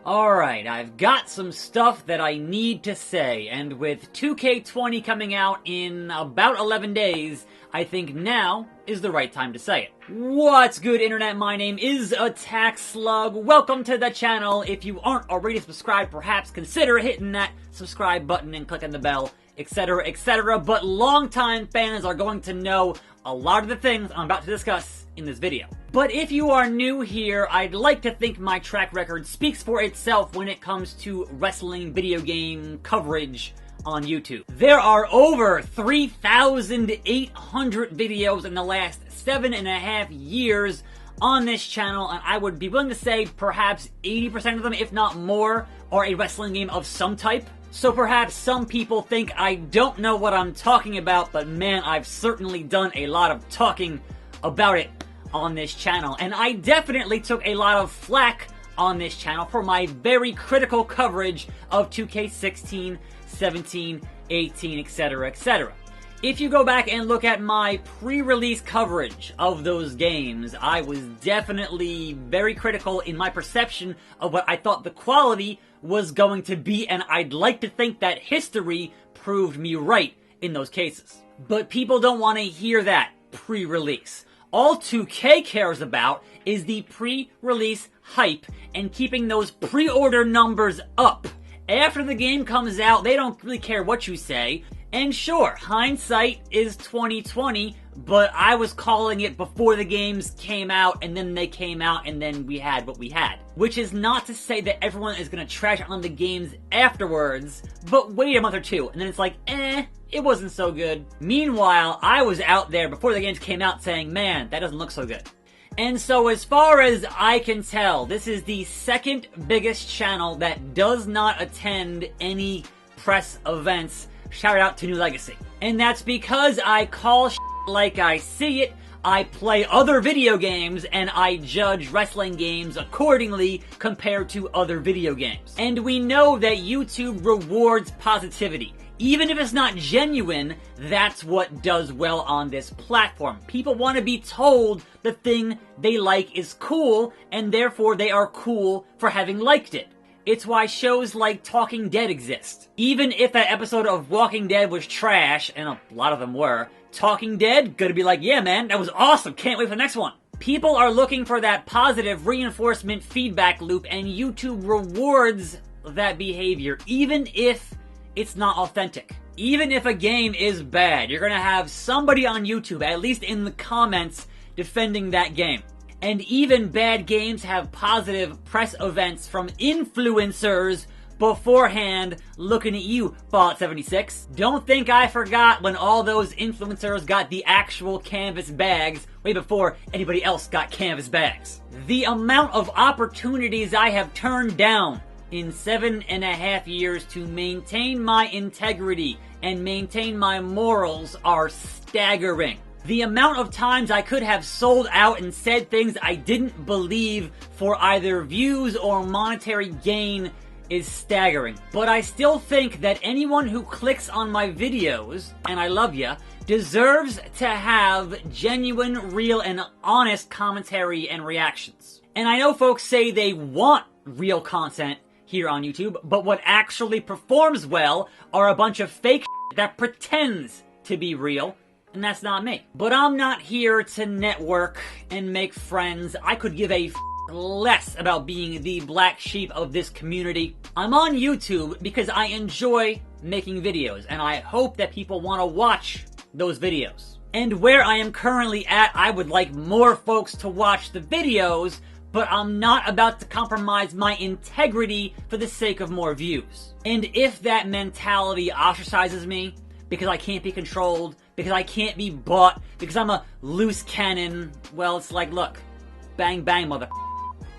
Alright, I've got some stuff that I need to say, and with 2K20 coming out in about 11 days, I think now is the right time to say it. What's good, Internet? My name is attackslug. Welcome to the channel. If you aren't already subscribed, perhaps consider hitting that subscribe button and clicking the bell, etc., etc. But longtime fans are going to know a lot of the things I'm about to discuss in this video. But if you are new here, I'd like to think my track record speaks for itself when it comes to wrestling video game coverage on YouTube. There are over 3,800 videos in the last 7.5 years on this channel, and I would be willing to say perhaps 80% of them, if not more, are a wrestling game of some type. So perhaps some people think I don't know what I'm talking about, but man, I've certainly done a lot of talking about it on this channel. And I definitely took a lot of flack on this channel for my very critical coverage of 2K16, 17, 18, etc., etc. If you go back and look at my pre-release coverage of those games, I was definitely very critical in my perception of what I thought the quality was going to be, and I'd like to think that history proved me right in those cases. But people don't want to hear that pre-release. All 2K cares about is the pre-release hype and keeping those pre-order numbers up. After the game comes out, they don't really care what you say. And sure, hindsight is 20/20, but I was calling it before the games came out, and then they came out, and then we had what we had. Which is not to say that everyone is gonna trash on the games afterwards, but wait a month or two, and then it's like, it wasn't so good. Meanwhile, I was out there before the games came out saying, man, that doesn't look so good. And so as far as I can tell, this is the second biggest channel that does not attend any press events. Shout out to New Legacy. And that's because I call shit like I see it, I play other video games, and I judge wrestling games accordingly compared to other video games. And we know that YouTube rewards positivity. Even if it's not genuine, that's what does well on this platform. People want to be told the thing they like is cool, and therefore they are cool for having liked it. It's why shows like Talking Dead exist. Even if that episode of Walking Dead was trash, and a lot of them were, Talking Dead gonna be like, yeah man, that was awesome, can't wait for the next one. People are looking for that positive reinforcement feedback loop, and YouTube rewards that behavior, even if it's not authentic. Even if a game is bad, you're gonna have somebody on YouTube, at least in the comments, defending that game. And even bad games have positive press events from influencers beforehand looking at you, Fallout76. Don't think I forgot when all those influencers got the actual canvas bags way before anybody else got canvas bags. The amount of opportunities I have turned down in 7.5 years to maintain my integrity and maintain my morals are staggering. The amount of times I could have sold out and said things I didn't believe for either views or monetary gain is staggering. But I still think that anyone who clicks on my videos, and I love ya, deserves to have genuine, real, and honest commentary and reactions. And I know folks say they want real content here on YouTube, but what actually performs well are a bunch of fake that pretends to be real. And that's not me. But I'm not here to network and make friends. I could give a less about being the black sheep of this community. I'm on YouTube because I enjoy making videos, and I hope that people want to watch those videos. And where I am currently at, I would like more folks to watch the videos, but I'm not about to compromise my integrity for the sake of more views. And if that mentality ostracizes me, because I can't be controlled, because I can't be bought, because I'm a loose cannon, well, it's like, look, bang bang, mother.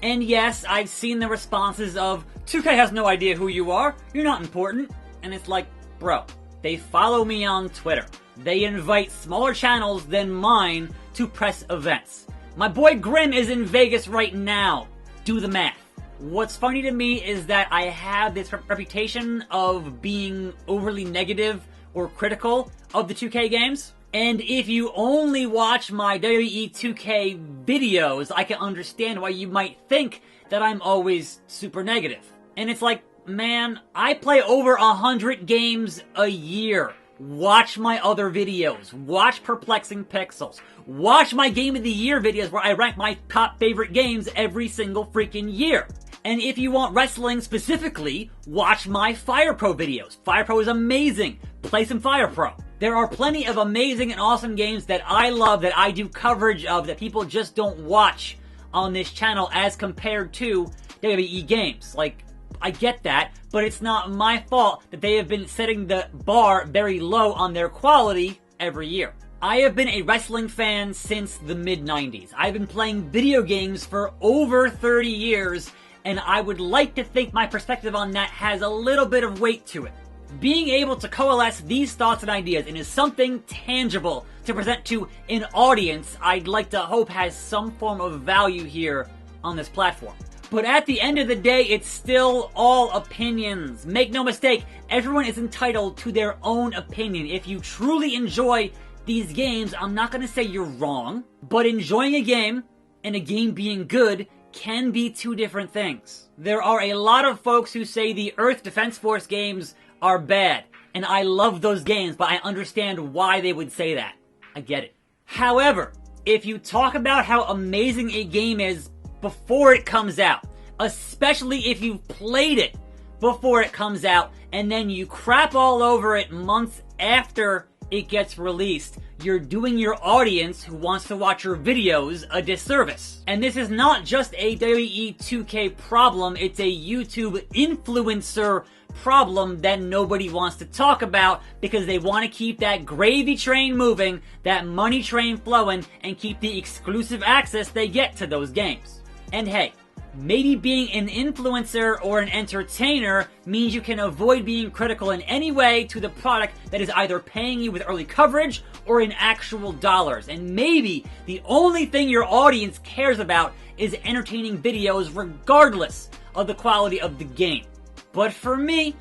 And yes, I've seen the responses of, 2K has no idea who you are, you're not important. And it's like, bro, they follow me on Twitter. They invite smaller channels than mine to press events. My boy Grim is in Vegas right now. Do the math. What's funny to me is that I have this reputation of being overly negative or critical of the 2K games. And if you only watch my WWE 2K videos, I can understand why you might think that I'm always super negative. And it's like, man, I play over 100 games a year. Watch my other videos. Watch Perplexing Pixels. Watch my Game of the Year videos where I rank my top favorite games every single freaking year. And if you want wrestling specifically, watch my Fire Pro videos. Fire Pro is amazing. Play some Fire Pro. There are plenty of amazing and awesome games that I love, that I do coverage of, that people just don't watch on this channel as compared to WWE games. Like, I get that, but it's not my fault that they have been setting the bar very low on their quality every year. I have been a wrestling fan since the mid-90s. I've been playing video games for over 30 years, and I would like to think my perspective on that has a little bit of weight to it. Being able to coalesce these thoughts and ideas into something tangible to present to an audience, I'd like to hope has some form of value here on this platform. But at the end of the day, it's still all opinions. Make no mistake, everyone is entitled to their own opinion. If you truly enjoy these games, I'm not going to say you're wrong, but enjoying a game and a game being good can be two different things. There are a lot of folks who say the Earth Defense Force games are bad, and I love those games, but I understand why they would say that. I get it. However, if you talk about how amazing a game is before it comes out, especially if you've played it before it comes out, and then you crap all over it months after it gets released, you're doing your audience who wants to watch your videos a disservice. And this is not just a WWE 2K problem, it's a YouTube influencer problem that nobody wants to talk about because they want to keep that gravy train moving, that money train flowing, and keep the exclusive access they get to those games. And hey, maybe being an influencer or an entertainer means you can avoid being critical in any way to the product that is either paying you with early coverage or in actual dollars. And maybe the only thing your audience cares about is entertaining videos regardless of the quality of the game. But for me,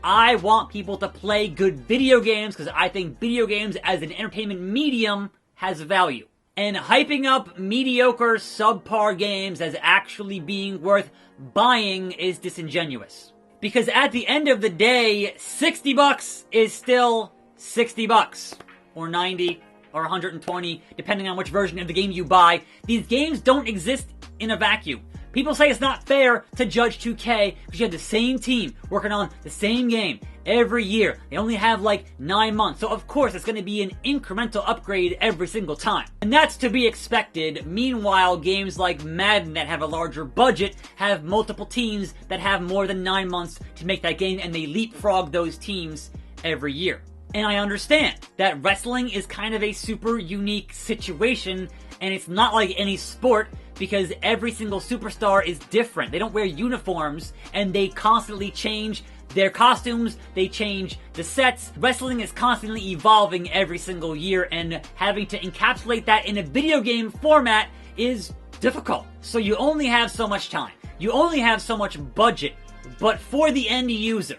I want people to play good video games because I think video games as an entertainment medium has value. And hyping up mediocre, subpar games as actually being worth buying is disingenuous. Because at the end of the day, $60 is still $60. Or 90, or 120, depending on which version of the game you buy. These games don't exist in a vacuum. People say it's not fair to judge 2K because you have the same team working on the same game every year. They only have like 9 months, so of course it's going to be an incremental upgrade every single time. And that's to be expected. Meanwhile, games like Madden that have a larger budget have multiple teams that have more than 9 months to make that game, and they leapfrog those teams every year. And I understand that wrestling is kind of a super unique situation, and it's not like any sport because every single superstar is different. They don't wear uniforms, and they constantly change their costumes, they change the sets. Wrestling is constantly evolving every single year, and having to encapsulate that in a video game format is difficult. So you only have so much time. You only have so much budget. But for the end user,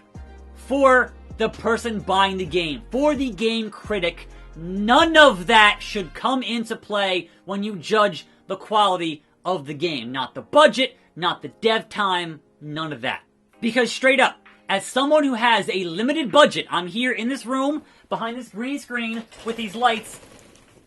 for the person buying the game, for the game critic, none of that should come into play when you judge the quality of the game. Not the budget, not the dev time, none of that. Because straight up, as someone who has a limited budget, I'm here in this room, behind this green screen, with these lights,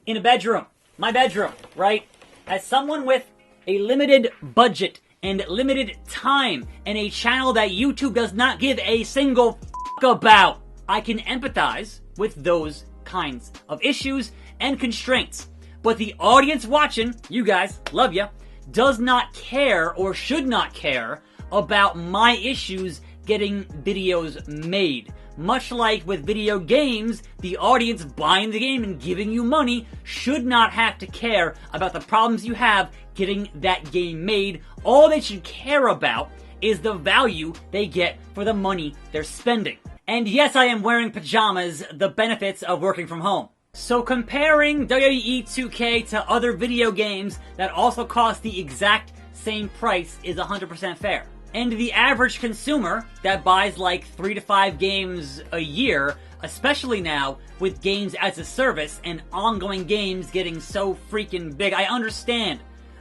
in a bedroom. My bedroom, right? As someone with a limited budget and limited time, and a channel that YouTube does not give a single about, I can empathize with those kinds of issues and constraints. But the audience watching, you guys, love ya, does not care or should not care about my issues getting videos made. Much like with video games, the audience buying the game and giving you money should not have to care about the problems you have getting that game made. All they should care about is the value they get for the money they're spending. And yes, I am wearing pajamas, the benefits of working from home. So comparing WWE 2K to other video games that also cost the exact same price is 100% fair. And the average consumer that buys like 3 to 5 games a year, especially now with games as a service and ongoing games getting so freaking big, I understand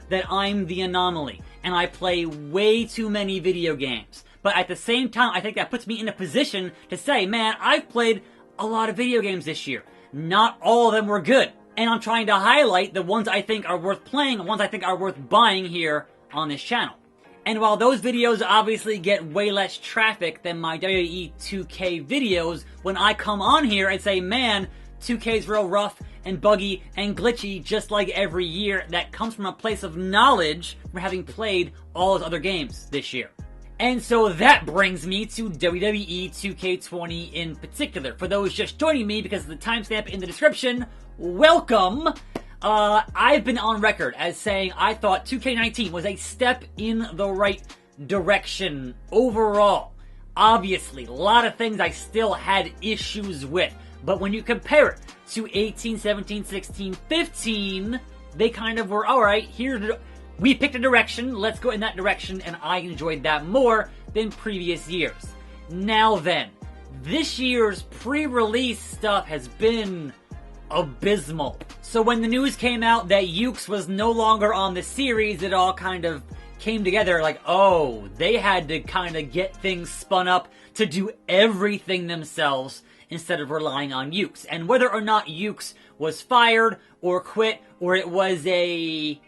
that I'm the anomaly and I play way too many video games. But at the same time, I think that puts me in a position to say, man, I've played a lot of video games this year. Not all of them were good. And I'm trying to highlight the ones I think are worth playing, the ones I think are worth buying here on this channel. And while those videos obviously get way less traffic than my WWE 2K videos, when I come on here and say, man, 2K's real rough and buggy and glitchy just like every year, that comes from a place of knowledge from having played all those other games this year. And so that brings me to WWE 2K20 in particular. For those just joining me because of the timestamp in the description, welcome! I've been on record as saying I thought 2K19 was a step in the right direction overall. Obviously, a lot of things I still had issues with. But when you compare it to 18, 17, 16, 15, they kind of were, alright, we picked a direction, let's go in that direction, and I enjoyed that more than previous years. Now then, this year's pre-release stuff has been abysmal. So when the news came out that Yuke's was no longer on the series, it all kind of came together like, oh, they had to kind of get things spun up to do everything themselves instead of relying on Yuke's. And whether or not Yuke's was fired or quit, or it was a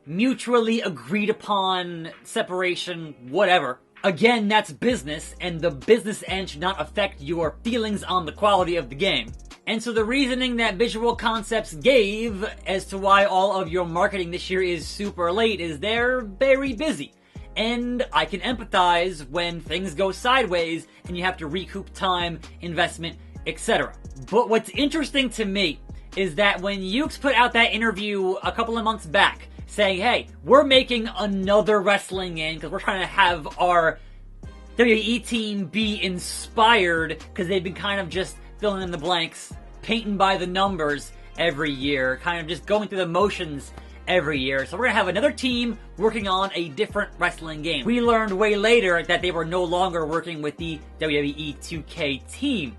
mutually agreed upon separation, whatever. Again, that's business, and the business end should not affect your feelings on the quality of the game. And so the reasoning that Visual Concepts gave as to why all of your marketing this year is super late is they're very busy. And I can empathize when things go sideways and you have to recoup time, investment, etc. But what's interesting to me is that when Yuke's put out that interview a couple of months back, saying, hey, we're making another wrestling game because we're trying to have our WWE team be inspired because they've been kind of just filling in the blanks, painting by the numbers every year, kind of just going through the motions every year. So we're going to have another team working on a different wrestling game. We learned way later that they were no longer working with the WWE 2K team.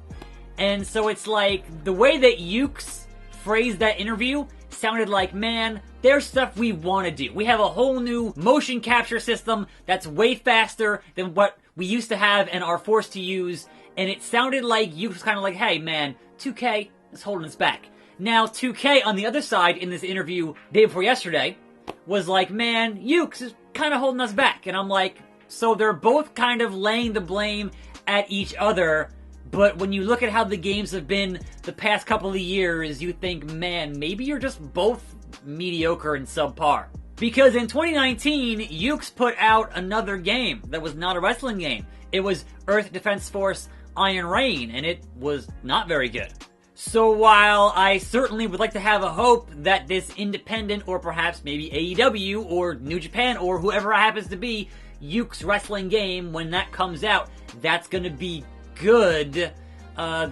And so it's like, the way that Yuke's phrased that interview sounded like, man, there's stuff we want to do. We have a whole new motion capture system that's way faster than what we used to have and are forced to use. And it sounded like Yuke's was kind of like, hey man, 2K is holding us back. Now 2K on the other side in this interview day before yesterday was like, man, Yuke's is kind of holding us back. And I'm like, so they're both kind of laying the blame at each other. But when you look at how the games have been the past couple of years, you think, man, maybe you're just both mediocre and subpar. Because in 2019, Yuke's put out another game that was not a wrestling game. It was Earth Defense Force Iron Rain, and it was not very good. So while I certainly would like to have a hope that this independent, or perhaps maybe AEW, or New Japan, or whoever it happens to be, Yuke's wrestling game, when that comes out, that's gonna be good.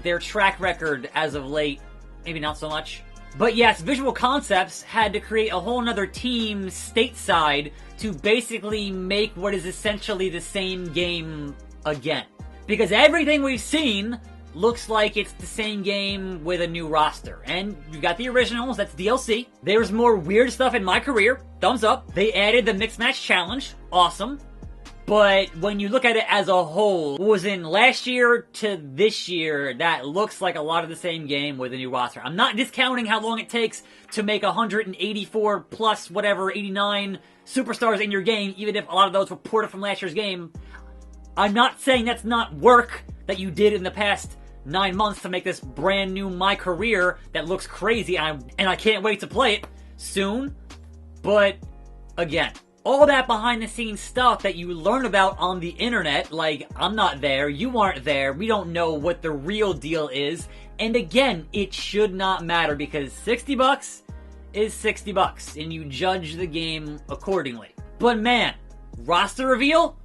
Their track record as of late, maybe not so much. But yes, Visual Concepts had to create a whole nother team stateside to basically make what is essentially the same game again. Because everything we've seen looks like it's the same game with a new roster. And you got the originals, that's DLC. There's more weird stuff in my career, thumbs up. They added the Mixed Match Challenge, awesome. But when you look at it as a whole, what was in last year to this year, that looks like a lot of the same game with a new roster. I'm not discounting how long it takes to make 184 plus whatever, 89 superstars in your game, even if a lot of those were ported from last year's game. I'm not saying that's not work that you did in the past 9 months to make this brand new My Career that looks crazy, and I can't wait to play it soon. But again, all that behind the scenes stuff that you learn about on the internet, like, I'm not there, you aren't there, we don't know what the real deal is. And again, it should not matter because $60 is $60 and you judge the game accordingly. But man, roster reveal?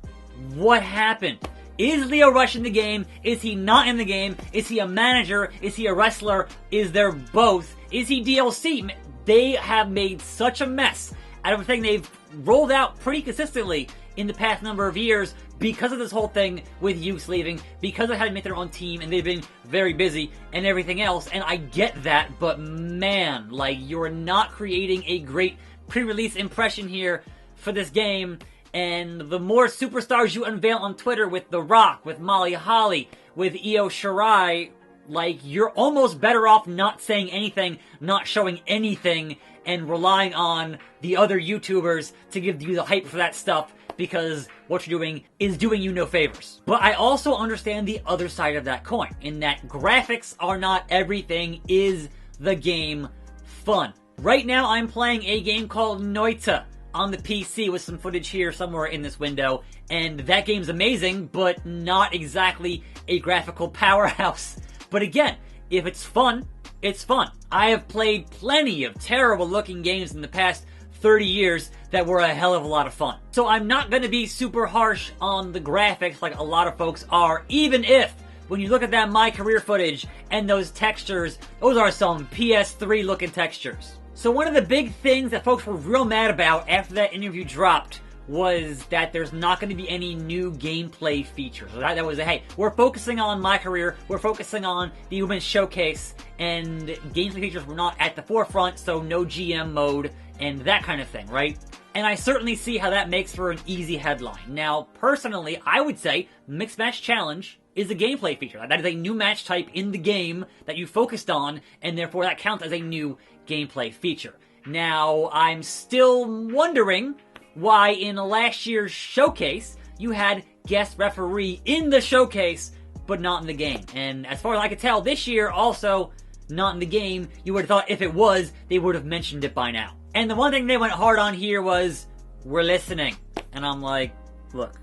What happened? Is Leo Rush in the game? Is he not in the game? Is he a manager? Is he a wrestler? Is there both? Is he DLC? They have made such a mess out of a thing they've rolled out pretty consistently in the past number of years because of this whole thing with Yuke's leaving, because of having to make their own team, and they've been very busy and everything else, and I get that, but man, like, you're not creating a great pre-release impression here for this game, And the more superstars you unveil on Twitter with The Rock, with Molly Holly, with Io Shirai, like, you're almost better off not saying anything, not showing anything, and relying on the other YouTubers to give you the hype for that stuff, because what you're doing is doing you no favors. But I also understand the other side of that coin, in that graphics are not everything. Is the game fun? Right now I'm playing a game called Noita on the PC with some footage here somewhere in this window, and that game's amazing, but not exactly a graphical powerhouse. But again, if it's fun, it's fun. I have played plenty of terrible looking games in the past 30 years that were a hell of a lot of fun. So I'm not gonna be super harsh on the graphics like a lot of folks are, even if, when you look at that My Career footage and those textures, those are some PS3 looking textures. So one of the big things that folks were real mad about after that interview dropped was that there's not going to be any new gameplay features. That was a, hey, we're focusing on My Career, we're focusing on the Women's Showcase, and gameplay features were not at the forefront, so no GM mode, and that kind of thing, right? And I certainly see how that makes for an easy headline. Now, personally, I would say Mixed Match Challenge is a gameplay feature. That is a new match type in the game that you focused on, and therefore that counts as a new gameplay feature. Now, I'm still wondering why in last year's showcase you had guest referee in the showcase but not in the game. And as far as I could tell, this year also not in the game. You would have thought if it was, they would have mentioned it by now. And the one thing they went hard on here was, we're listening. And I'm like, look,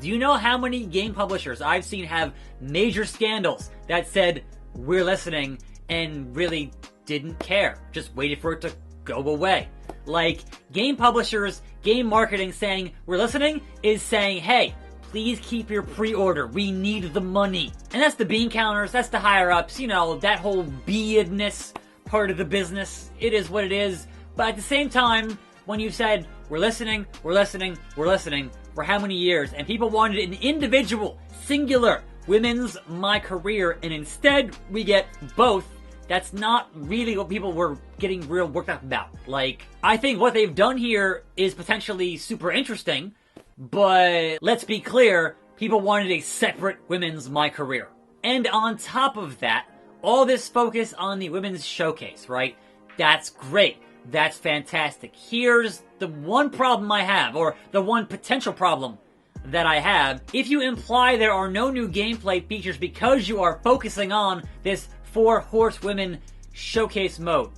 do you know how many game publishers I've seen have major scandals that said, we're listening, and really didn't care, just waited for it to go away? Like, game publishers, game marketing saying, we're listening, is saying, hey, please keep your pre-order, we need the money. And that's the bean counters, that's the higher-ups, you know, that whole be-edness part of the business. It is what it is. But at the same time, when you said, we're listening, we're listening, we're listening, for how many years, and people wanted an individual, singular, women's My Career, and instead we get both, that's not really what people were getting real worked up about. Like, I think what they've done here is potentially super interesting, but let's be clear, people wanted a separate women's My Career. And on top of that, all this focus on the women's showcase, right? That's great. That's fantastic. Here's the one problem I have, or the one potential problem that I have. If you imply there are no new gameplay features because you are focusing on this 4 horsewomen showcase mode.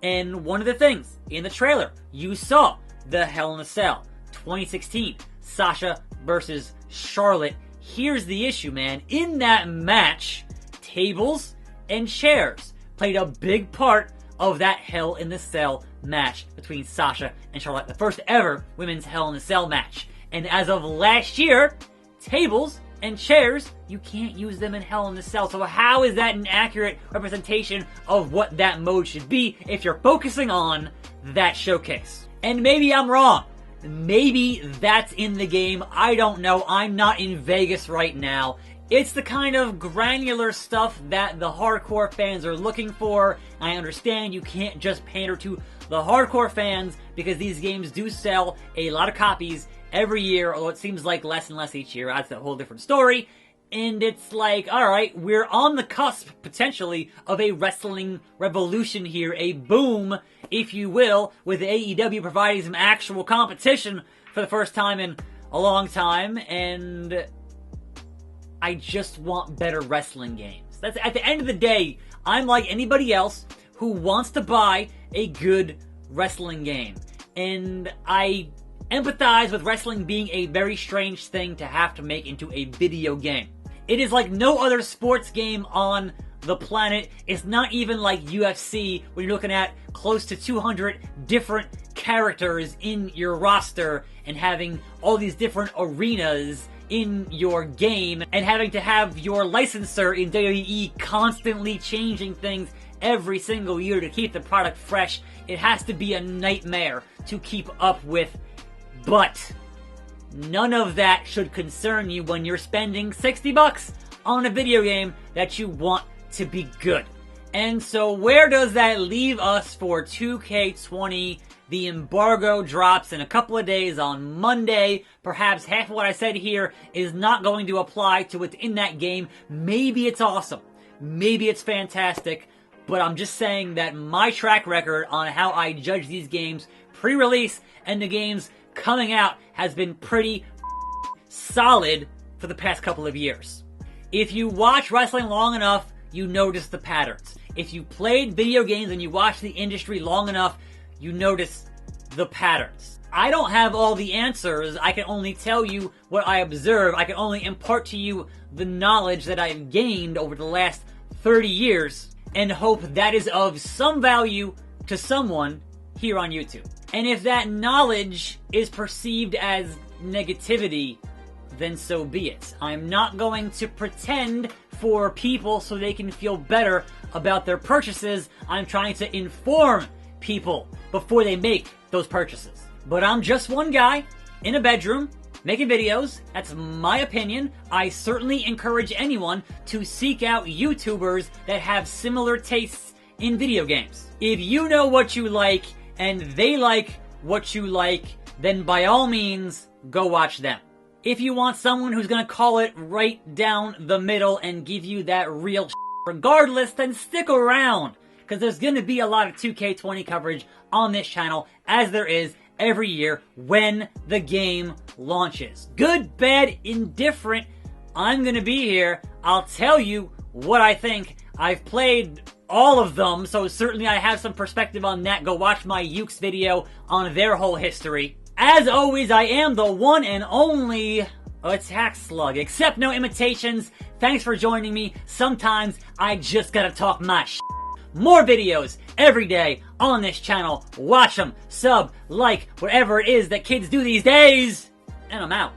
And one of the things in the trailer, you saw the Hell in a Cell 2016 Sasha versus Charlotte. Here's the issue, man. In that match, tables and chairs played a big part of that Hell in the Cell match between Sasha and Charlotte, the first ever women's Hell in a Cell match. And as of last year, tables and chairs, you can't use them in Hell in a Cell. So how is that an accurate representation of what that mode should be if you're focusing on that showcase? And maybe I'm wrong. Maybe that's in the game. I don't know. I'm not in Vegas right now. It's the kind of granular stuff that the hardcore fans are looking for. I understand you can't just pander to the hardcore fans because these games do sell a lot of copies every year, although it seems like less and less each year. That's a whole different story. And it's like, alright, we're on the cusp, potentially, of a wrestling revolution here. A boom, if you will, with AEW providing some actual competition for the first time in a long time. And I just want better wrestling games. That's, at the end of the day, I'm like anybody else who wants to buy a good wrestling game. And I empathize with wrestling being a very strange thing to have to make into a video game. It is like no other sports game on the planet. It's not even like UFC, when you're looking at close to 200 different characters in your roster and having all these different arenas in your game and having to have your licensor in WWE constantly changing things every single year to keep the product fresh. It has to be a nightmare to keep up with. But none of that should concern you when you're spending $60 on a video game that you want to be good. And so where does that leave us for 2K20 The embargo drops in a couple of days on Monday. Perhaps half of what I said here is not going to apply to what's in that game. Maybe it's awesome. Maybe it's fantastic. But I'm just saying that my track record on how I judge these games pre-release and the games coming out has been pretty solid for the past couple of years. If you watch wrestling long enough, you notice the patterns. If you played video games and you watch the industry long enough, you notice the patterns. I don't have all the answers. I can only tell you what I observe. I can only impart to you the knowledge that I've gained over the last 30 years and hope that is of some value to someone here on YouTube. And if that knowledge is perceived as negativity, then so be it. I'm not going to pretend for people so they can feel better about their purchases. I'm trying to inform people before they make those purchases. But I'm just one guy in a bedroom making videos. That's my opinion. I certainly encourage anyone to seek out YouTubers that have similar tastes in video games. If you know what you like and they like what you like, then by all means, go watch them. If you want someone who's gonna call it right down the middle and give you that real regardless, then stick around, because there's gonna be a lot of 2K20 coverage on this channel, as there is every year when the game launches. Good, bad, indifferent, I'm gonna be here. I'll tell you what I think. I've played all of them, so certainly I have some perspective on that. Go watch my Ukes video on their whole history. As always, I am the one and only attackslug. Accept no imitations. Thanks for joining me. Sometimes I just gotta talk my shit. More videos every day on this channel. Watch them, sub, like, whatever it is that kids do these days. And I'm out.